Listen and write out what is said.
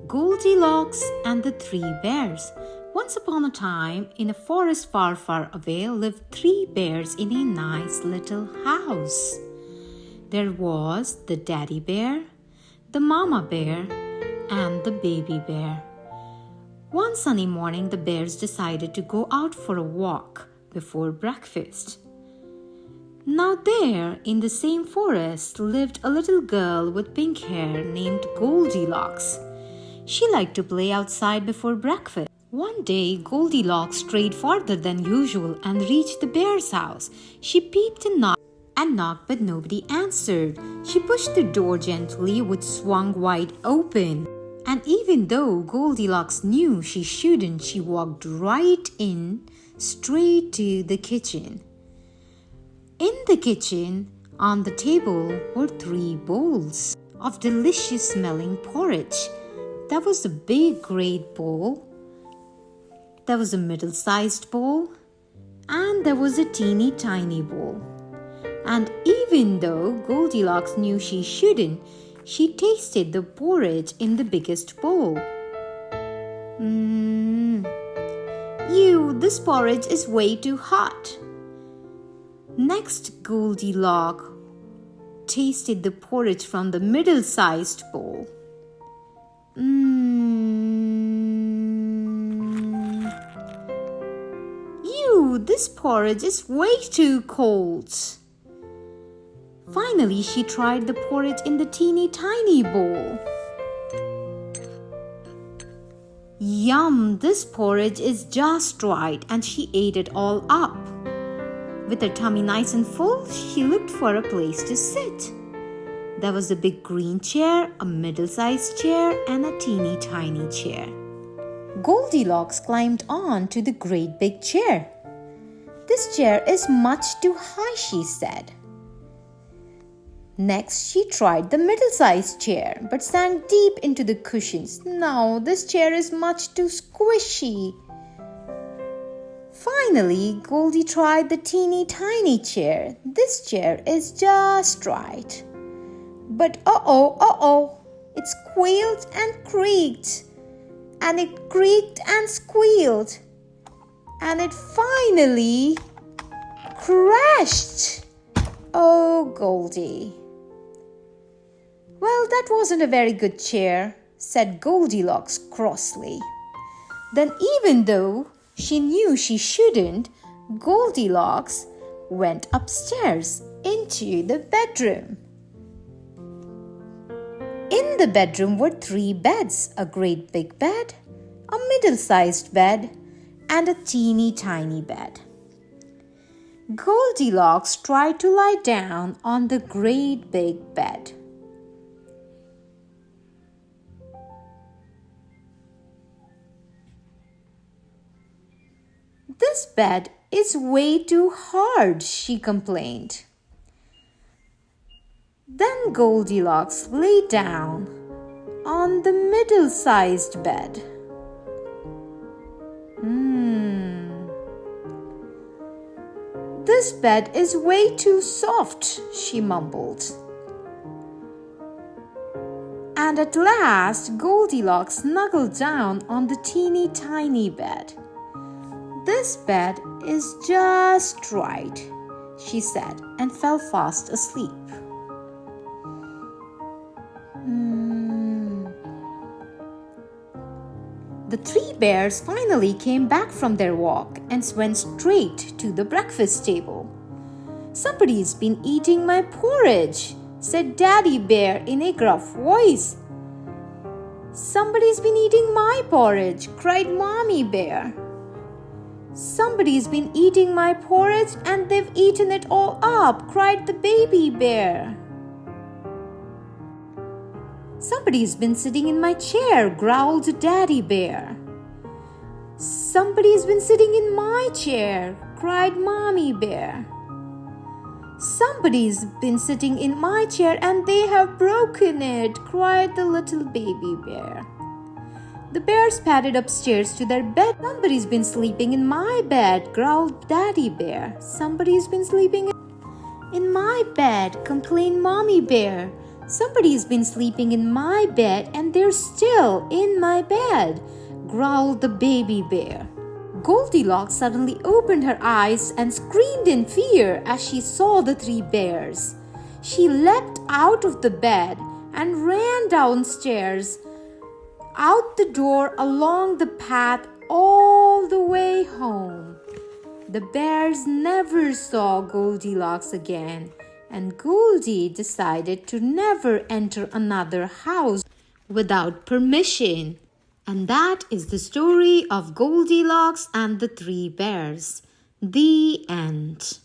Goldilocks and the Three Bears. Once upon a time, in a forest far, far away, lived three bears in a nice little house. There was the daddy bear, the mama bear, and the baby bear. One sunny morning, the bears decided to go out for a walk before breakfast. Now there, in the same forest, lived a little girl with pink hair named Goldilocks. She liked to play outside before breakfast. One day, Goldilocks strayed farther than usual and reached the bear's house. She peeped and knocked, but nobody answered. She pushed the door gently, which swung wide open. And even though Goldilocks knew she shouldn't, she walked right in, straight to the kitchen. In the kitchen, on the table, were three bowls of delicious smelling porridge. There was a big great bowl, there was a middle-sized bowl, and there was a teeny tiny bowl. And even though Goldilocks knew she shouldn't, she tasted the porridge in the biggest bowl. This porridge is way too hot. Next, Goldilocks tasted the porridge from the middle-sized bowl. This porridge is way too cold. Finally, she tried the porridge in the teeny tiny bowl. Yum! This porridge is just right, and she ate it all up. With her tummy nice and full, she looked for a place to sit. There was a big green chair, a middle-sized chair, and a teeny tiny chair. Goldilocks climbed on to the great big chair. This chair is much too high, she said. Next, she tried the middle-sized chair, but sank deep into the cushions. No, this chair is much too squishy. Finally, Goldie tried the teeny tiny chair. This chair is just right. But it squealed and creaked. And it creaked and squealed. And it finally crashed. Oh, Goldie. Well, that wasn't a very good chair, said Goldilocks crossly. Then, even though she knew she shouldn't, Goldilocks went upstairs into the bedroom. In the bedroom were three beds, a great big bed, a middle-sized bed, and a teeny tiny bed. Goldilocks tried to lie down on the great big bed. This bed is way too hard, she complained. Then Goldilocks lay down on the middle-sized bed. This bed is way too soft, she mumbled. And at last, Goldilocks snuggled down on the teeny tiny bed. This bed is just right, she said, and fell fast asleep. The three bears finally came back from their walk and went straight to the breakfast table. Somebody's been eating my porridge, said Daddy Bear in a gruff voice. Somebody's been eating my porridge, cried Mommy Bear. Somebody's been eating my porridge and they've eaten it all up, cried the baby bear. Somebody's been sitting in my chair, growled Daddy Bear. Somebody's been sitting in my chair, cried Mommy Bear. Somebody's been sitting in my chair and they have broken it, cried the little baby bear. The bears padded upstairs to their bed. Somebody's been sleeping in my bed, growled Daddy Bear. Somebody's been sleeping in my bed, complained Mommy Bear. "Somebody's been sleeping in my bed and they're still in my bed," growled the baby bear. Goldilocks suddenly opened her eyes and screamed in fear as she saw the three bears. She leapt out of the bed and ran downstairs, out the door, along the path, all the way home. The bears never saw Goldilocks again, and Goldie decided to never enter another house without permission. And that is the story of Goldilocks and the Three Bears. The end.